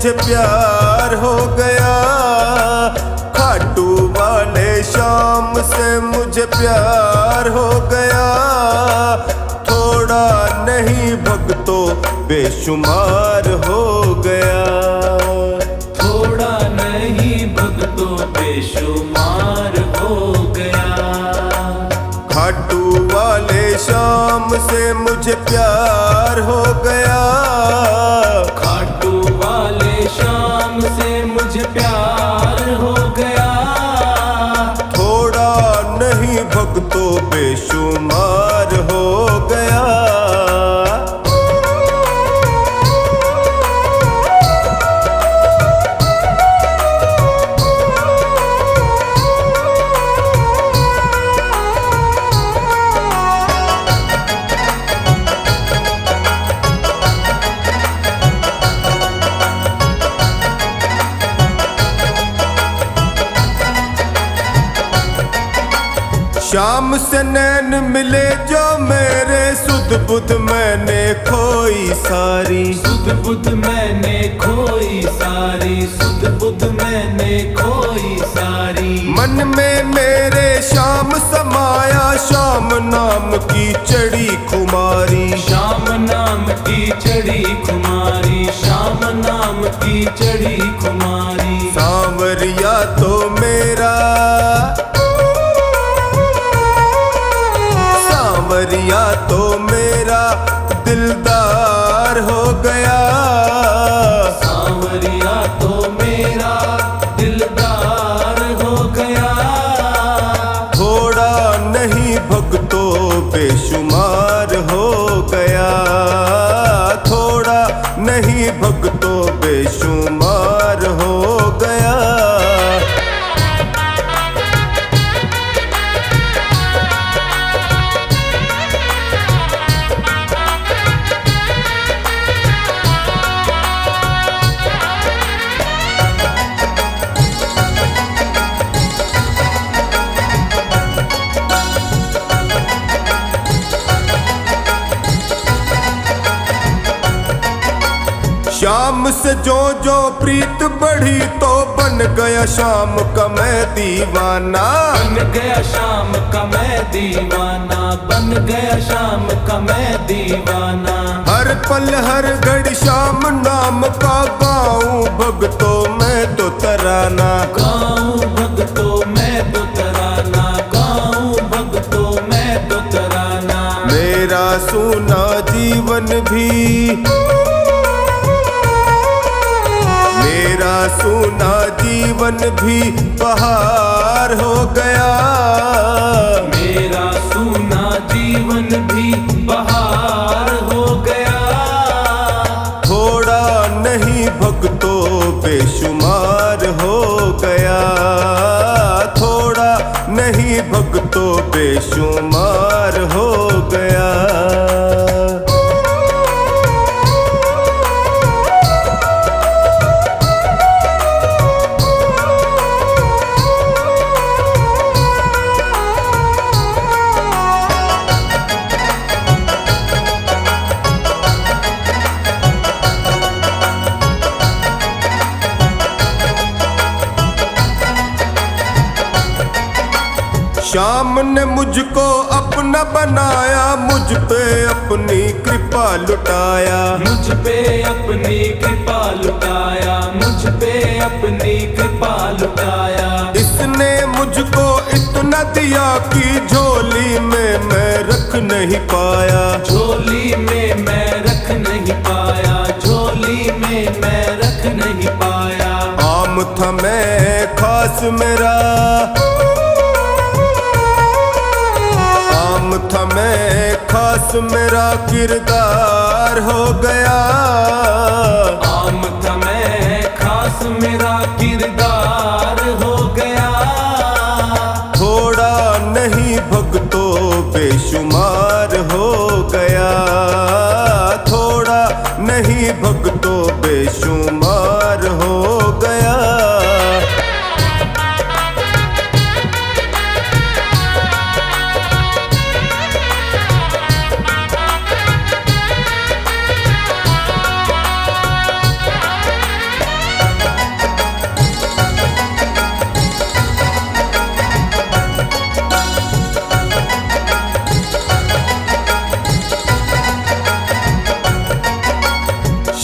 मुझे प्यार हो गया। खाटू वाले श्याम से मुझे प्यार हो गया। थोड़ा नहीं भक्तों बेशुमार हो गया। थोड़ा नहीं भक्तों बेशुमार हो गया। खाटू वाले श्याम से मुझे प्यार हो गया। खाटू वाले श्याम से मुझे प्यार हो गया। थोड़ा नहीं भक्तों बेशुमार हो गया। श्याम से नैन मिले जो मेरे, सुध बुध मैंने खोई सारी। सुध बुध मैंने खोई सारी। सुध बुध मैंने खोई सारी। मन में मेरे श्याम समाया, श्याम नाम की चढ़ी खुमारी। श्याम नाम की चढ़ी खुमारी। श्याम नाम की चढ़ी खुमारी। सांवरिया तो मेरा, सांवरिया तो मेरा दिलदार हो गया। सांवरिया तो मेरा दिलदार हो गया। थोड़ा नहीं भक्तों बेशुमार हो गया। थोड़ा नहीं भक्तों बेशुमार हो गया। श्याम से जो जो प्रीत बढ़ी तो बन गया श्याम का मैं दीवाना। बन गया श्याम का मैं दीवाना। बन गया श्याम का मैं दीवाना। हर पल हर घड़ी श्याम नाम का गाऊं भक्तों मैं तो तराना। गाऊं भक्तों मैं तो तराना। गाऊं भक्तों मैं तो तराना। मेरा सूना जीवन भी, मेरा सूना जीवन भी बहार हो गया। मेरा सूना जीवन भी बहार हो गया। थोड़ा नहीं भक्तों बेशुमार हो गया। थोड़ा नहीं भक्तों बेशुमार हो गया। श्याम ने मुझको अपना बनाया, मुझ पे अपनी कृपा लुटाया। मुझ पे अपनी कृपा लुटाया। मुझ पे अपनी कृपा लुटाया। इसने मुझको इतना दिया कि झोली में मैं रख नहीं पाया। झोली में मैं रख नहीं पाया। झोली में मैं रख नहीं पाया। आम था मैं खास मेरा, आम था मैं खास मेरा किरदार हो गया। आम था मैं खास मेरा किरदार हो गया। थोड़ा नहीं भक्तों बेशुमार हो गया। थोड़ा नहीं भक्तों बेशुमार हो गया।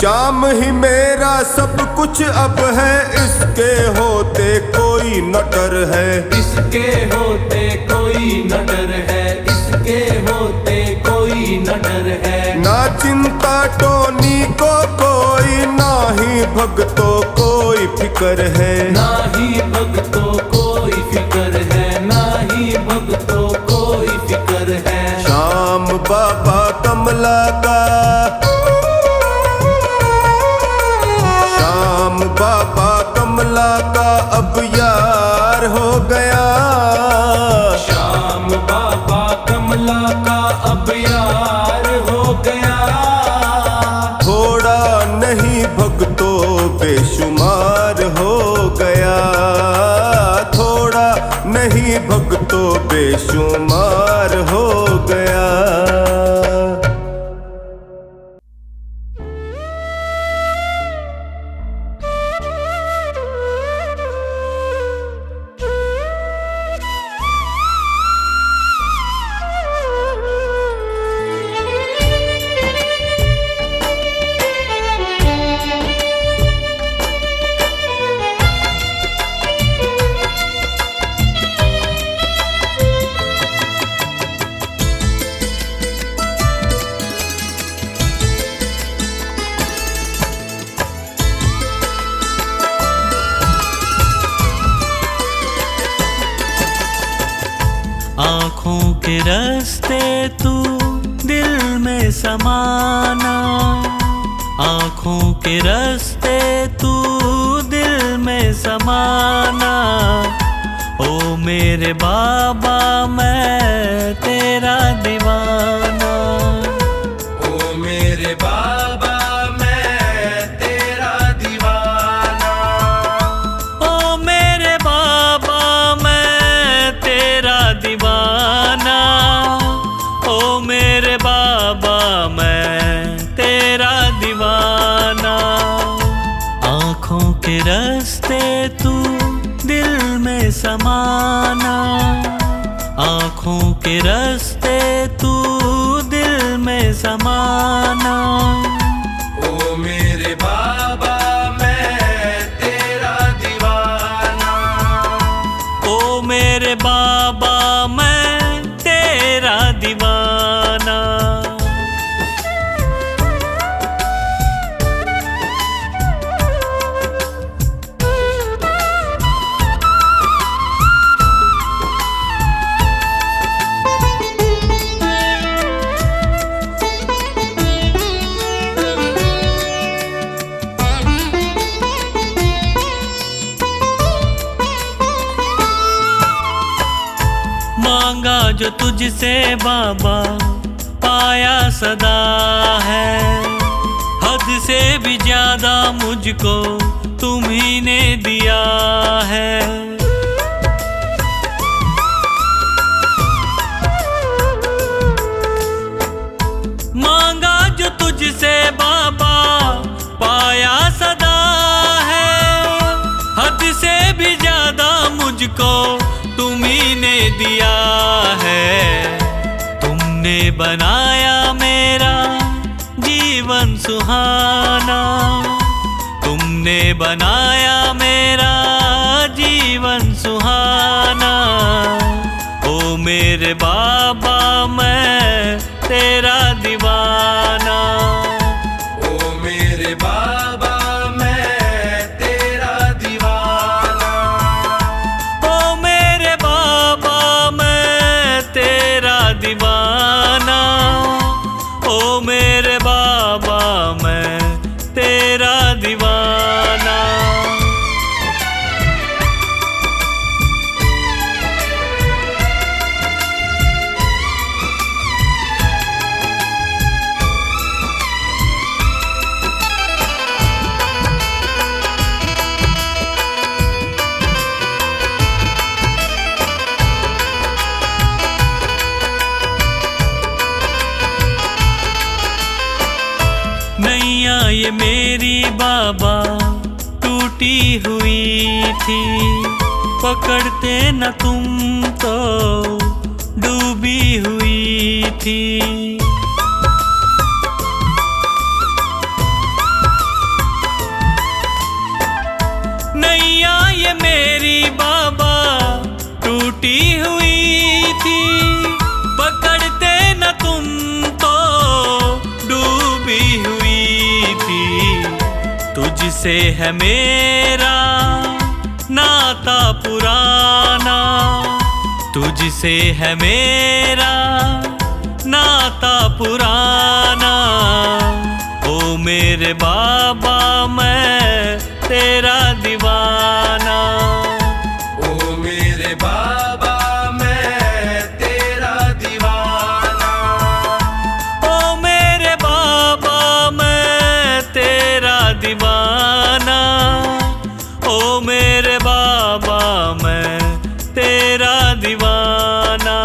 शाम ही मेरा सब कुछ अब है, इसके होते कोई न डर है। इसके होते कोई न डर है, इसके होते कोई न डर है। ना चिंता टोनी को कोई, ना ही भक्तों कोई फिक्र है। ना ही भक्तों कोई फिक्र है, ना ही भक्तों कोई फिक्र है। श्याम बाबा कमला का, श्याम बाबा कमला का अब यार हो गया। श्याम बाबा कमला का अब यार हो गया। थोड़ा नहीं भक्तों बेशुमार हो गया, थोड़ा नहीं भक्तों बेशुमार हो गया। आँखों के रास्ते तू दिल में समाना, आँखों के रास्ते तू दिल में समाना। ओ मेरे बाबा मैं तेरा दीवाना। ओ मेरे बाबा मैं तेरा दीवाना। ओ मेरे बाबा मैं तेरा दीवाना। ओ मेरे बाबा मैं तेरा दीवाना। आँखों के रास्ते तू दिल में समाना, आँखों के रास्ते तू दिल में समाना। ओ मेरे बाबा मैं तेरा दीवाना। ओ मेरे बाबा मैं तेरा दीवाना। मांगा जो तुझसे बाबा पाया सदा है, हद से भी ज्यादा मुझको तुम्ही ने दिया है। मांगा जो तुझसे बाबा पाया सदा है, हद से भी ज्यादा मुझको तुम्ही ने दिया है। तुमने बनाया मेरा जीवन सुहाना, तुमने बनाया मेरा जीवन सुहाना। ओ मेरे बाबा मैं तेरा दीवाना। ओ मेरे बाबा मैं तेरा दीवाना। ओ मेरे बाबा मैं तेरा दीवाना। ओ मेरे बाबा मैं तेरा दीवाना। नैया ये मेरी बाबा टूटी हुई थी, पकड़ते न तुम तो डूबी हुई थी। हुई थी, पकड़ते न तुम तो डूबी हुई थी। तुझसे है मेरा नाता पुराना, तुझसे है मेरा नाता पुराना। ओ मेरे बाबा मैं तेरा दीवाना, ओ मेरे बाबा मैं तेरा दीवाना, ओ मेरे बाबा मैं तेरा दीवाना, ओ मेरे बाबा मैं तेरा दीवाना।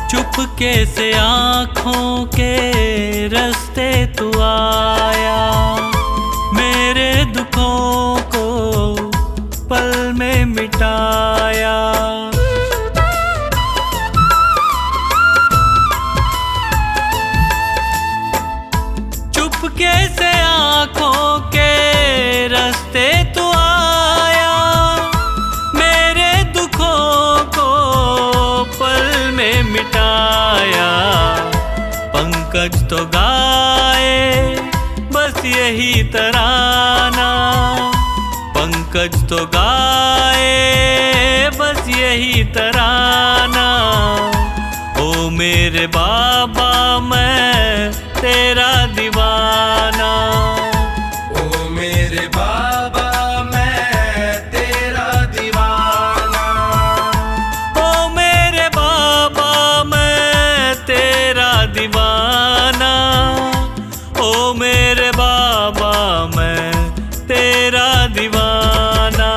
चुपके से आँखों के रास्ते तू आया, मेरे दुखों को पल में मिटाया। चुपके से आँखों के रास्ते तू आया, मेरे दुखों को पल में मिटाया। पंकज तो गाए बस यही तराना, पंकज तो गाए बस यही तराना। ओ मेरे बाबा मैं तेरा दीवाना, ओ मेरे बाबा मैं तेरा दीवाना, ओ मेरे बाबा मैं तेरा दीवाना, ओ मेरे बाबा मैं तेरा दीवाना।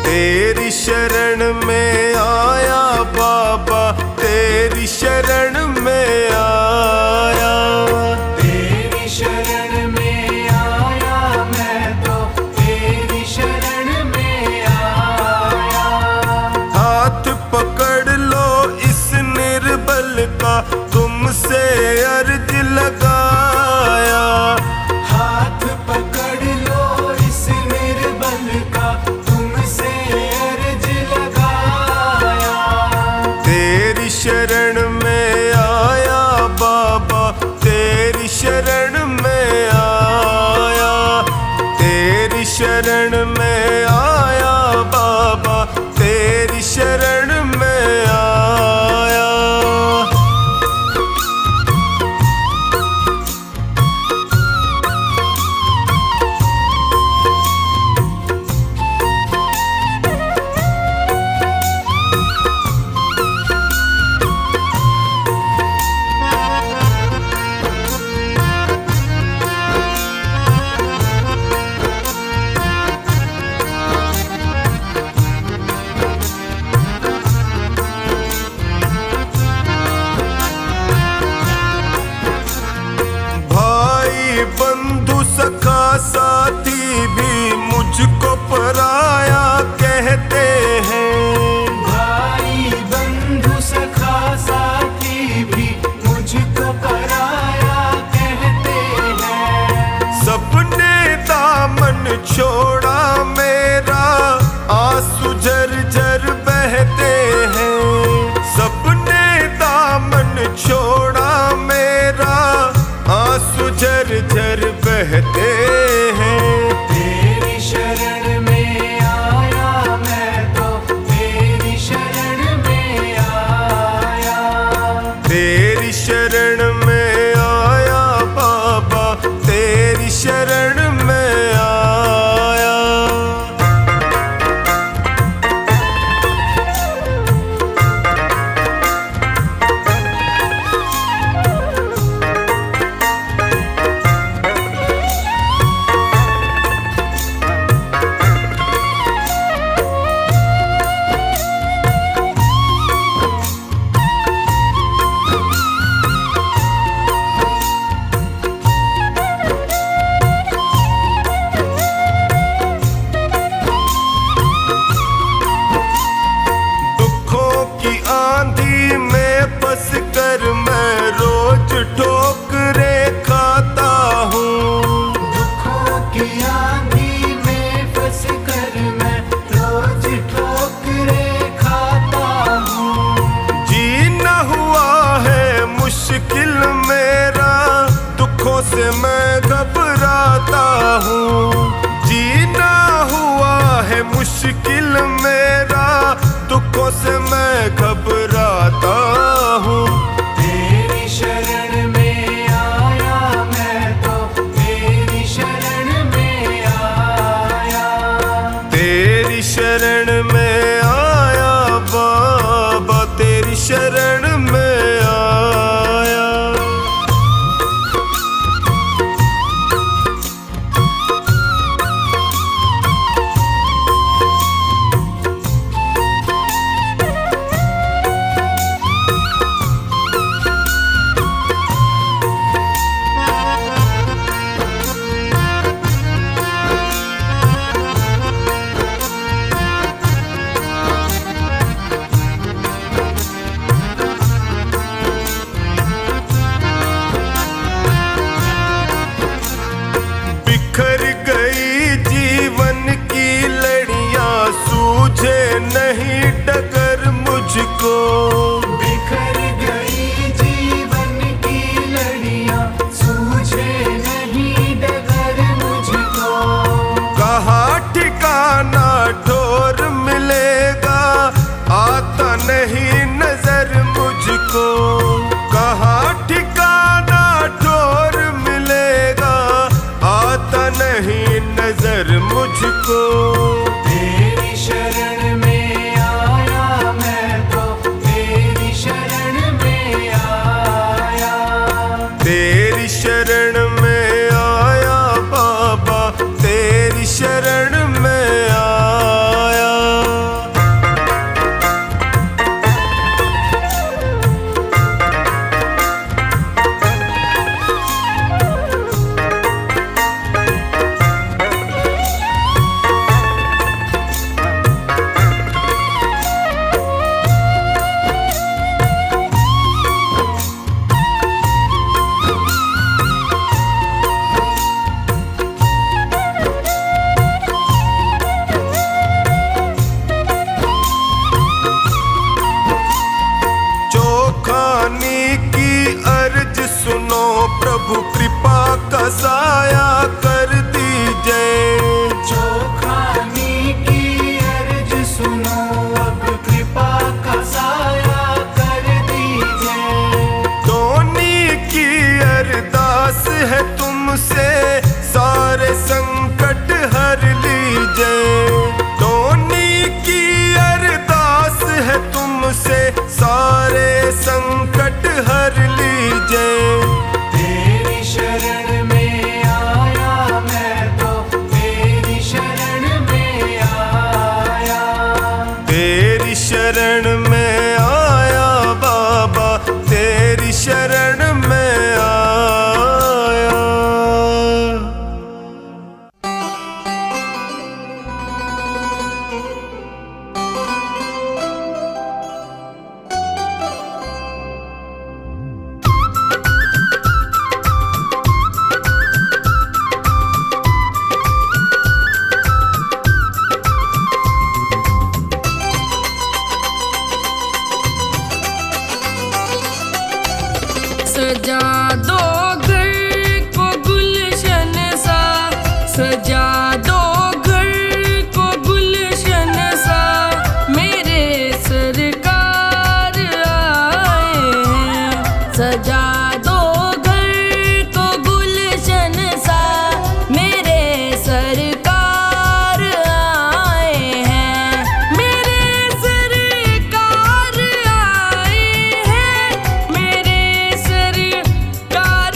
तेरी शरण में आया बाबा, तेरी शरण में आया, तेरी शरण में आया मैं तो तेरी शरण में आया। हाथ पकड़ लो इस निर्बल का, तुमसे अर्ज लगाया। हाथ पकड़ लो इस निर्बल का, तुमसे अर्ज लगाया। तेरी शरण में में आया बाबा, तेरी शरण में आया। बिखर गई जीवन की लड़ियां, सूझे नहीं डगर मुझको। बिखर गई जीवन की लड़ियां, सूझे नहीं डगर मुझको। कहाँ ठिकाना ठोर मिलेगा, आता नहीं नजर मुझको। कहाँ ठिकाना ठोर मिलेगा, आता नहीं नजर मुझको। तेरी शरण में आया मैं तो, तेरी शरण में आया। तेरी शरण में आया बाबा, तेरी शरण में आया। चोखानी की अर्ज सुनो प्रभु, कृपा का साया कर दीजिए। चोखानी की अर्ज सुनो, अब कृपा का साया कर दीजिए। टोनी की अरदास है तुमसे, सारे संकट हर लीजिए। टोनी की अरदास है तुमसे, सारे संकट हर लीजिए। तेरी शरण में आया मैं तो, तेरी शरण में आया। तेरी शरण में आया बाबा, तेरी शरण में आया। सजा दो घर को गुलशन सा, सजा दो घर को गुलशन सा। मेरे सरकार आए हैं, सजा दो घर को गुलशन सा। मेरे सरकार आए हैं, मेरे सरकार आए हैं, मेरे सरकार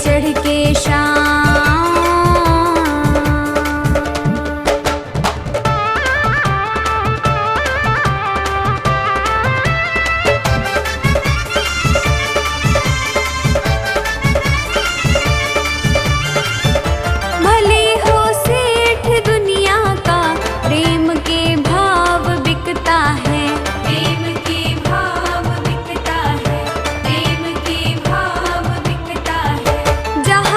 चढ़ के शाम। भले हो सेठ दुनिया का, प्रेम के भाव बिकता है, प्रेम के भाव बिकता है, प्रेम के भाव बिकता है। जहाँ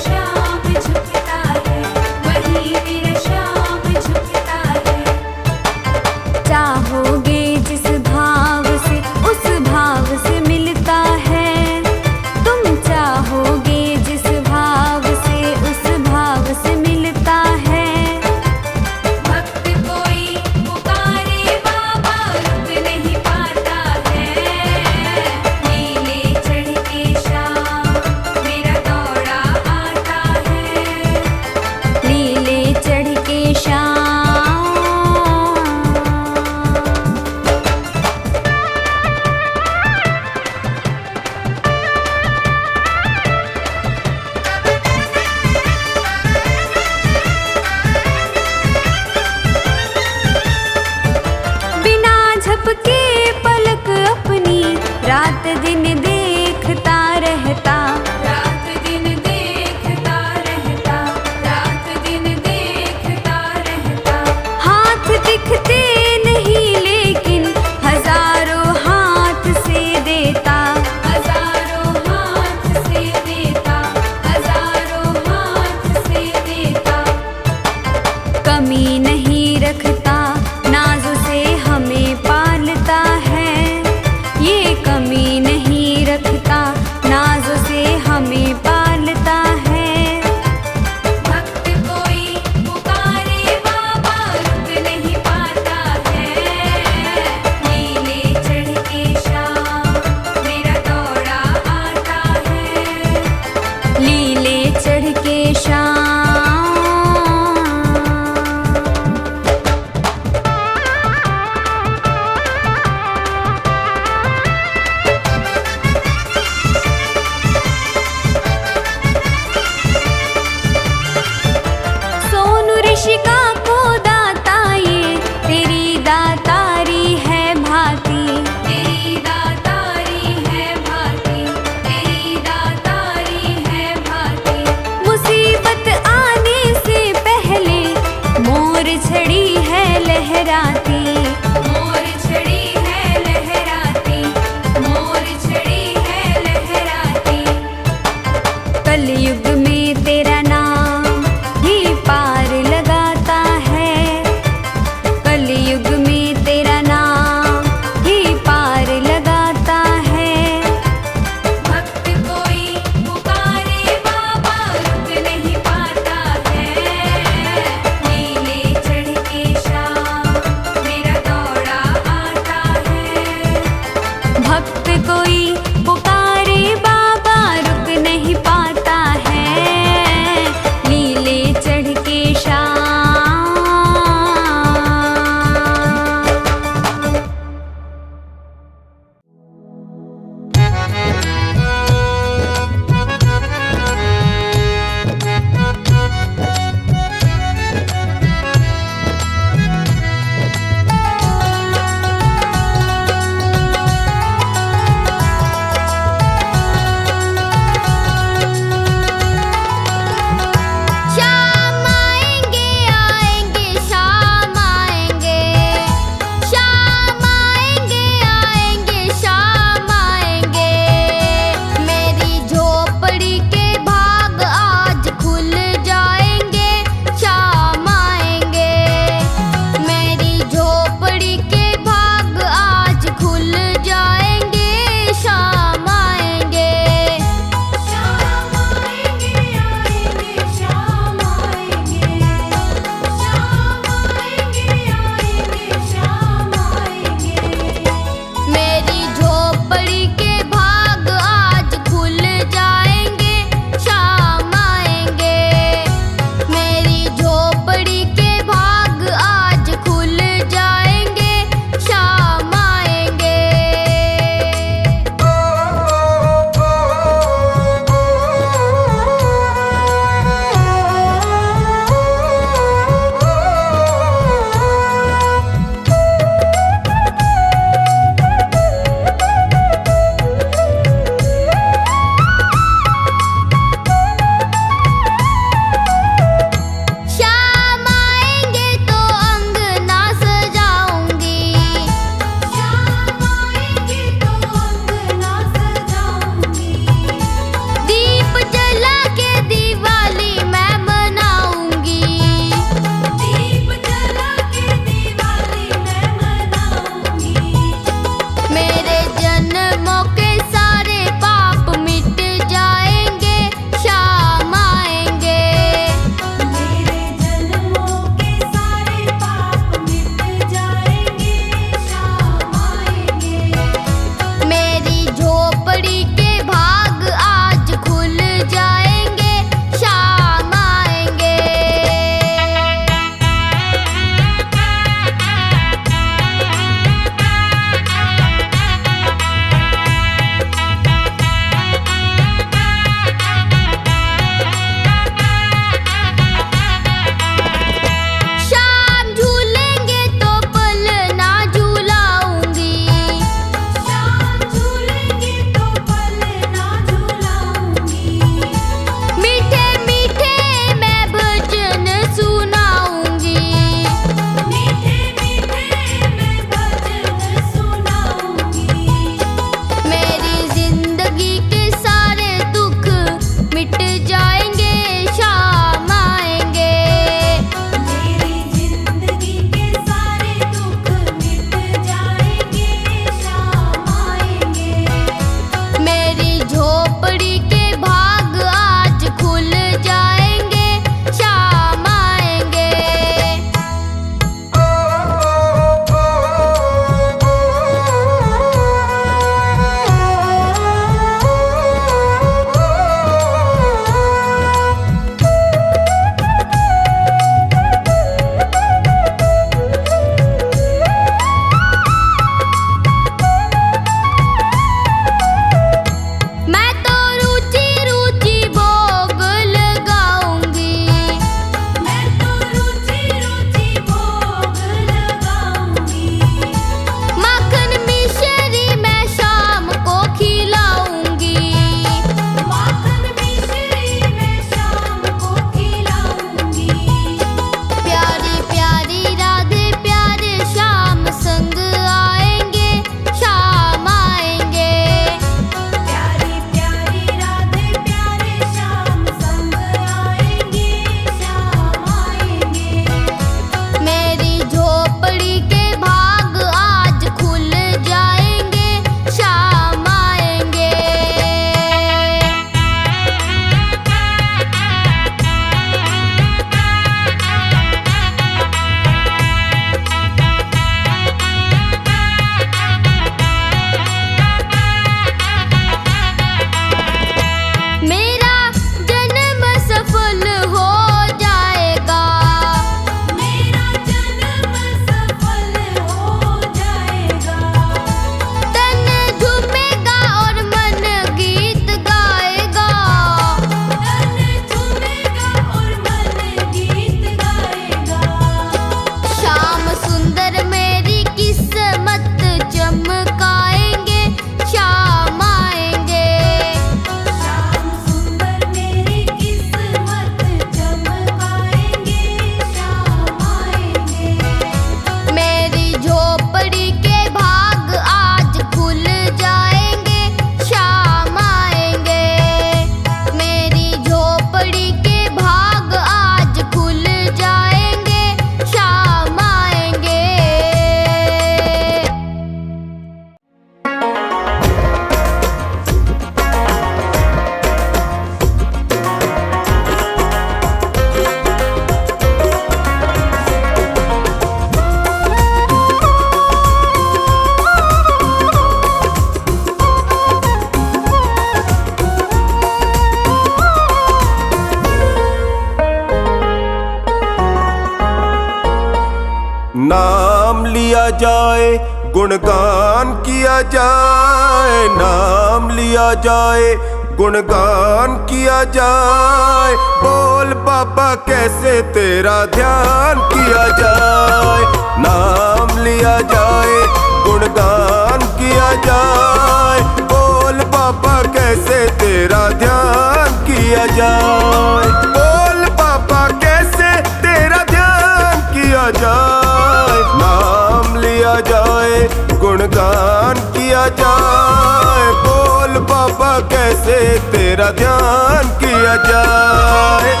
जाए, गुणगान किया जाए, नाम लिया जाए, गुणगान किया जाए। बोल बाबा कैसे तेरा ध्यान किया जाए, नाम लिया जाए, गुणगान किया जाए। बोल बाबा कैसे तेरा ध्यान किया जाए, बोल बाबा कैसे तेरा ध्यान किया जाए। नाम लिया जाए, गुणगान किया जाए। बोल बाबा कैसे तेरा ध्यान किया जाए।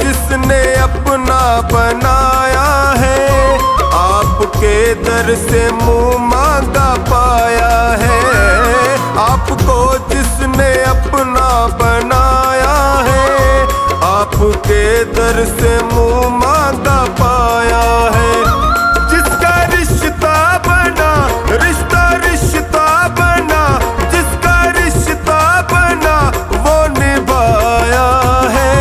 जिसने अपना बनाया है, आपके दर से मुंह मांगा पाया है। आपको जिसने अपना बनाया है, आपके दर से मुंह मांगा पाया है। जिसका रिश्ता बना, रिश्ता रिश्ता बना, जिसका रिश्ता बना वो निभाया है।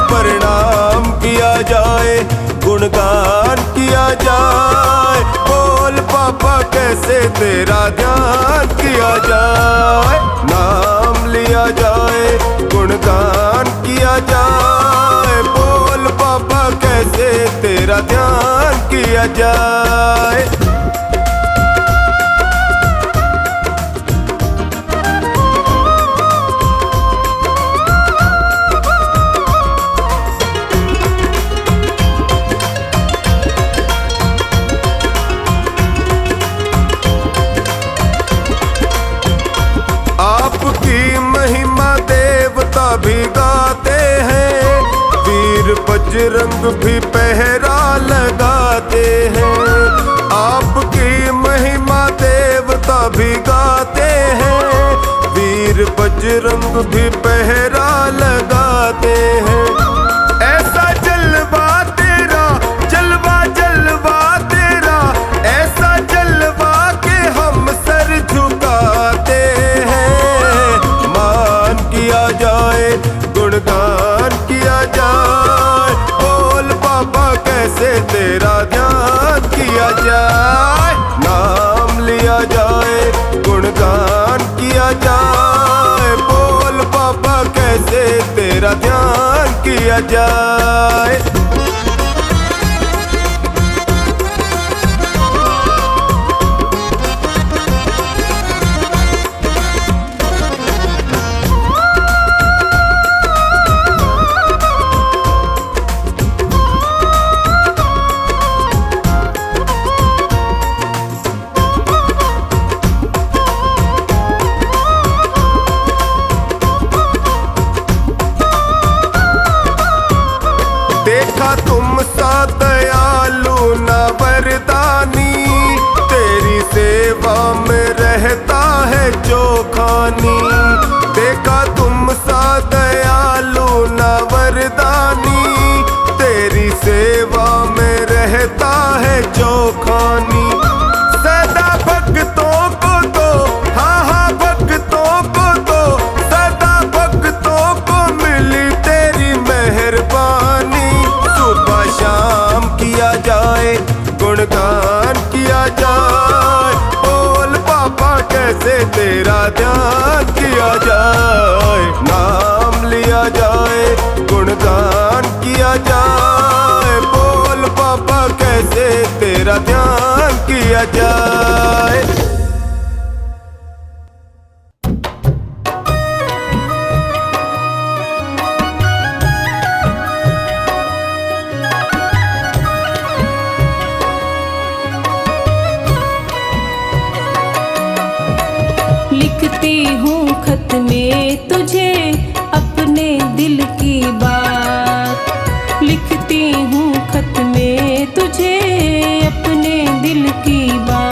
प्रणाम किया जाए, गुणगान किया जाए। बोल बाबा कैसे तेरा ध्यान किया जाए, नाम लिया जाए, गुणगान किया जाए। बोल बाबा कैसे तेरा ध्यान किया जाए। आपकी महिमा देवता भी गाते हैं, वीर बजरंग भी पहरा लगाते हैं। आपकी महिमा देवता भी गाते हैं, वीर बजरंग भी पहरा लगाते हैं। ऐसा जलवा तेरा, जलवा जलवा तेरा, ऐसा जलवा के हम सर झुकाते हैं। मान किया जाए, गुणगान किया जाए। बोल बाबा कैसे तेरा ध्यान किया जाए, नाम लिया जाए, गुणगान किया जाए। बोल बाबा कैसे तेरा ध्यान किया जाए। देखा तुम सा दयालु न वरदानी, तेरी सेवा में रहता है चौखानी। देखा तुम सा दयालु न वरदानी, तेरी सेवा में रहता है चौखानी। सदा भक्तों को दो, हाँ हाँ भक्तों को दो, सदा भक्तों को मिली तेरी मेहरबानी। सुबह शाम किया जाए, गुणगान किया जाए। बोल बाबा कैसे तेरा ध्यान किया जाए, नाम लिया जाए, गुणगान किया जाए। बोल बाबा कैसे तेरा ध्यान किया जाए। लिखती हूँ खत में तुझे अपने दिल की बात। लिखती हूँ खत में तुझे अपने दिल की बात।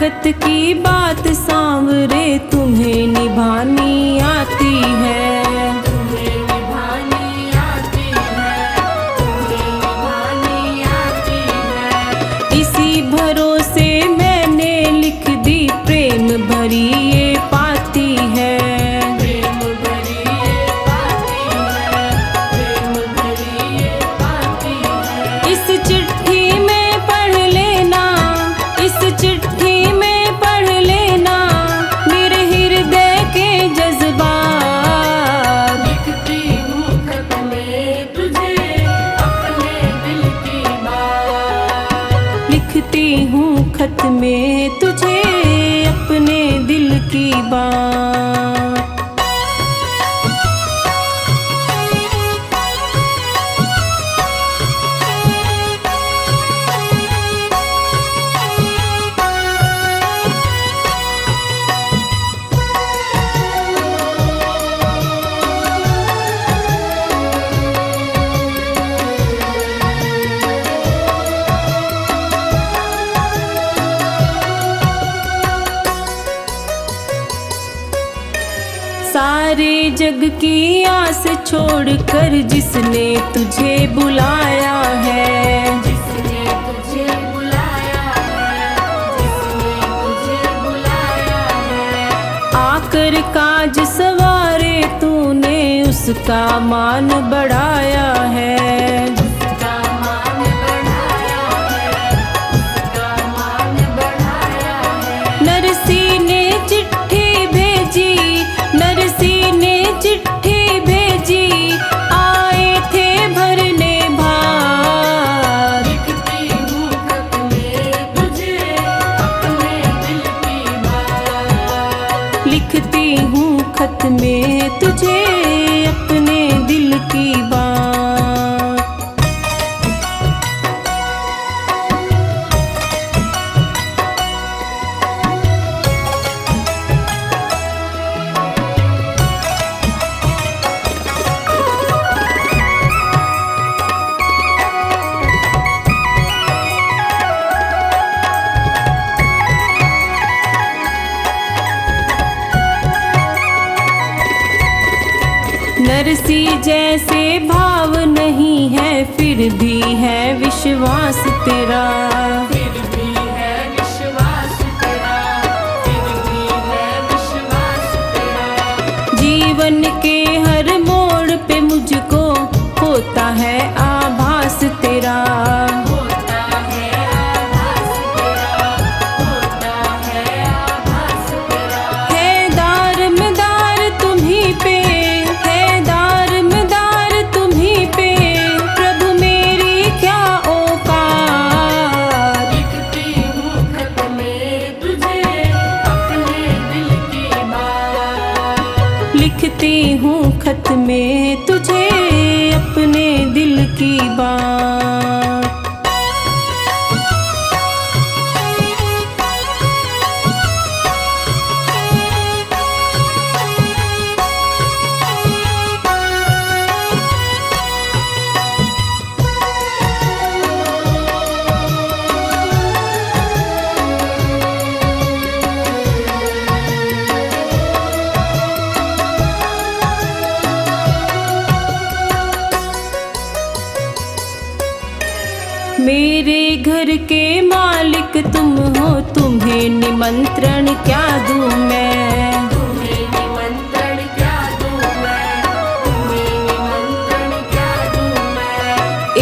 स्वागत की बात सांवरे तुम्हें निभानी आती है, तुम्हें निभानी आती है, तुम्हें निभानी आती है। इसी भरोसे मैंने लिख दी प्रेम भरी ये पाती है, प्रेम भरी ये पाती है, प्रेम भरी ये पाती है। इस चिट्ठी में पढ़ लेना, इस चिट्ठी में पढ़ लेना मेरे हृदय के जज्बात। लिखती हूँ खत में तुझे अपने दिल की बात, लिखती हूँ खत में तुझे अपने दिल की बात। सारे जग की आस छोड़कर जिसने तुझे बुलाया है, जिसने तुझे बुलाया है, जिसने तुझे बुलाया है। आकर काज सवारे तूने उसका मान बढ़ाया है, उसका मान बढ़ाया है, उसका मान बढ़ाया है। नरसी ने चिट्ठी भेजी, नरसी ने चिट्ठी भेजी, आए थे भरने भार। लिखती हूँ खत में तुझे अपने दिल की बात, लिखती हूँ खत में तुझे अपने दिल की बात। नरसी जैसे भाव नहीं है फिर भी है विश्वास तेरा, फिर भी है विश्वास तेरा, फिर भी है विश्वास तेरा। जीवन के हर मोड़ पे मुझको होता है आभास तेरा, होता है आभास तेरा, होता है आभास तेरा। है दार मदार तुम्हीं पे, लिखती हूँ खत में तुझे अपने दिल की बात। मेरे घर के मालिक तुम हो, तुम्हें निमंत्रण क्या दूं मैं, तुम्हें निमंत्रण क्या दूं मैं, तुम्हें निमंत्रण क्या दूं मैं।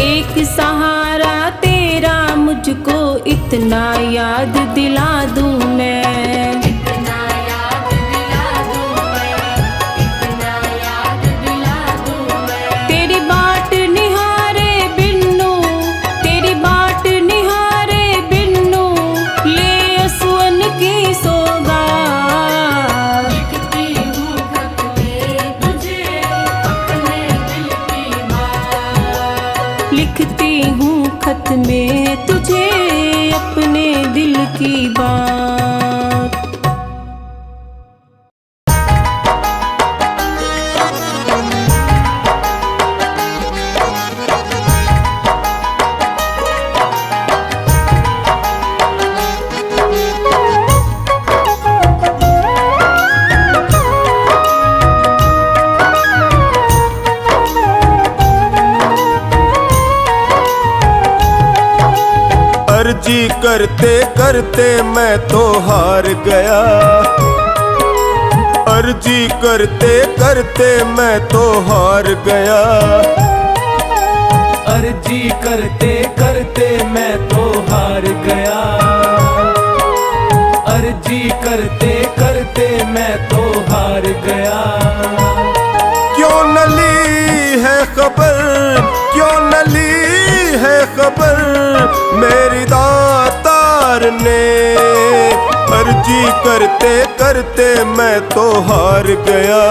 एक सहारा तेरा मुझको इतना याद दिला दूं मैं, इतना याद दिला दूं मैं, इतना याद दिला दूं मैं। तेरी बाट निहारे बिन्नू, तेरी बाट निहारे बिन्नू, ले असुअन की सौगात। लिखती हूँ खत में तुझे अपने दिल की बात, लिखती हूँ खत में तुझे अपने दिल की बात। अर्जी करते करते मैं तो हार गया, अर्जी करते करते मैं तो हार गया, अर्जी करते करते मैं तो हार गया, अर्जी करते करते मैं तो हार गया। क्यों न ली है खबर, क्यों न ली है खबर मेरी दातार ने, अर्जी करते करते मैं तो हार गया,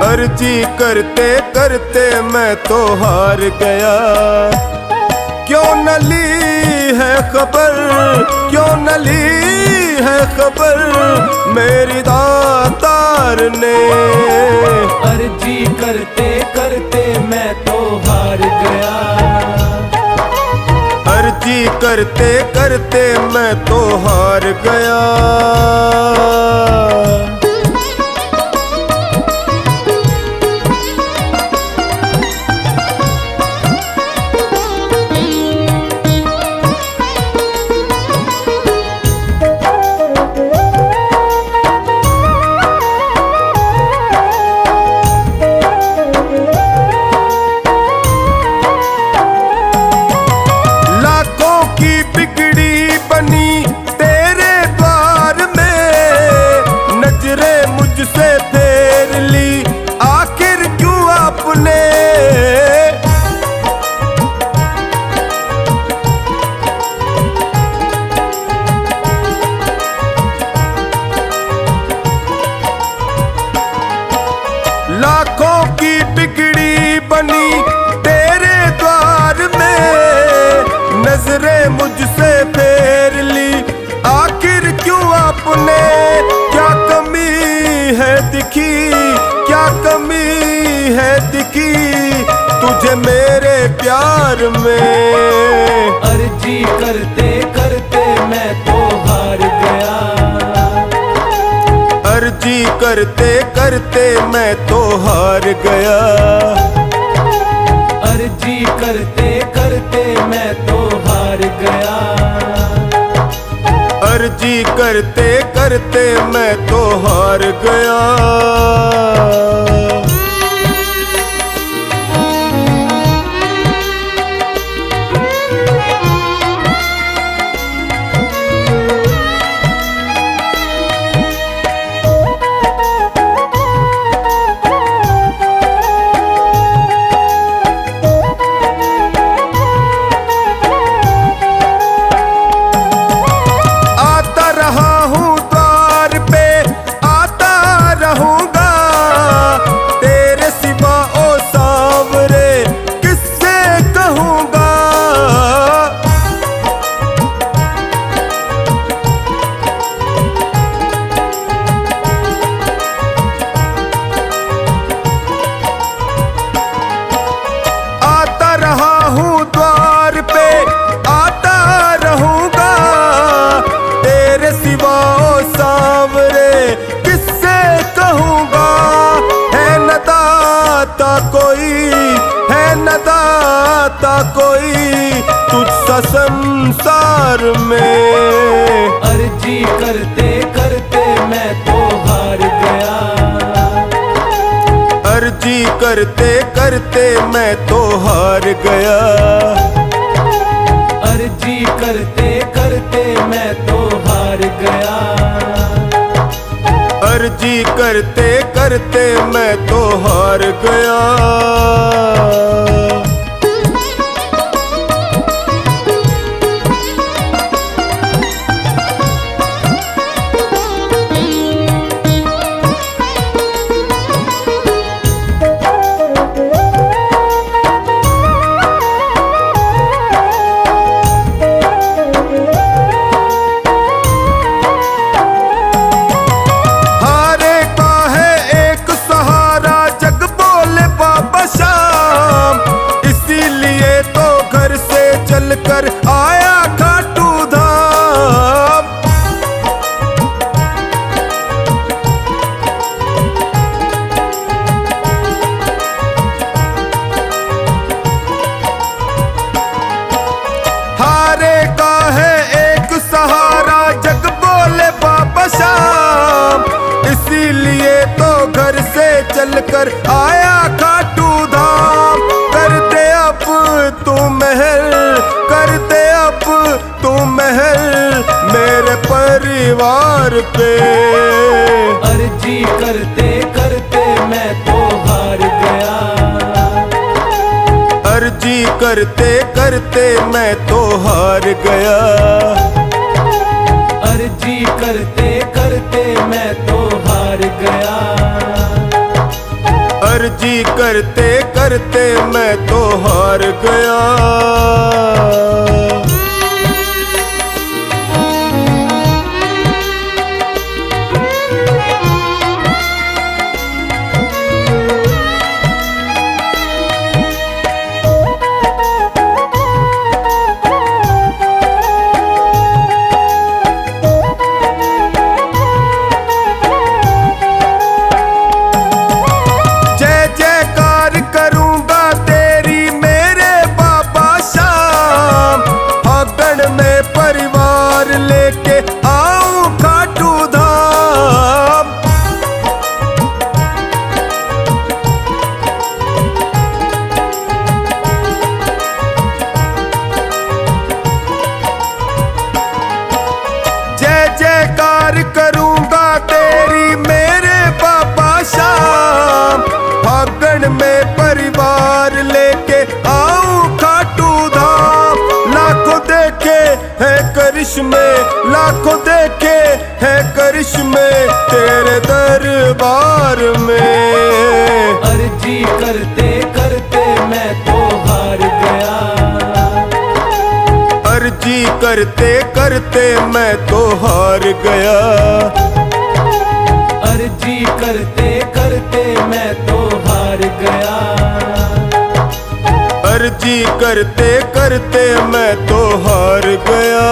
अर्जी करते करते मैं तो हार गया। क्यों न ली है खबर, क्यों न ली है खबर मेरी दातार ने, अर्जी करते करते मैं तो हार गया, अर्जी करते करते मैं तो हार गया। मुझसे फेर ली आखिर क्यों आपने, लाखों की बिगड़ी बनी तेरे द्वार में, नजरें मुझसे फेर ली आखिर क्यों आपने। क्या कमी है दिखी, क्या कमी है दिखी तुझे मेरे प्यार में, अर्जी करते करते मैं तो हार गया, अर्जी करते करते मैं तो हार गया, अर्जी करते करते मैं तो हार गया, अर्जी करते करते मैं तो हार गया। कोई है न दाता कोई तुझसा संसार में, अर्जी करते करते मैं तो हार गया, अर्जी करते करते मैं तो हार गया, अर्जी करते करते मैं तो हार गया, अर्जी करते करते मैं तो हार गया। कर आया खाटू धाम, चल कर आया खाटू धाम। कर दे अब तू महल, कर दे अब तू महल मेरे परिवार पे। अर्जी करते करते मैं तो हार गया, अर्जी करते करते मैं तो हार गया। अर्जी करते करते मैं तो हार गया, अर्जी करते करते मैं तो हार गया। परिवार लेके आऊं खाटू धाम। जय जयकार करूंगा तेरी मेरे बाबा शाम। फागण में परिवार लेके आऊं खाटू धाम। लाखों देखे है करिश्मे, लाखों देखे है करिश्मे तेरे दरबार में। अर्जी करते करते मैं तो हार गया, अर्जी करते करते मैं तो हार गया। अर्जी करते करते मैं तो हार गया, अर्जी करते करते मैं तो हार गया।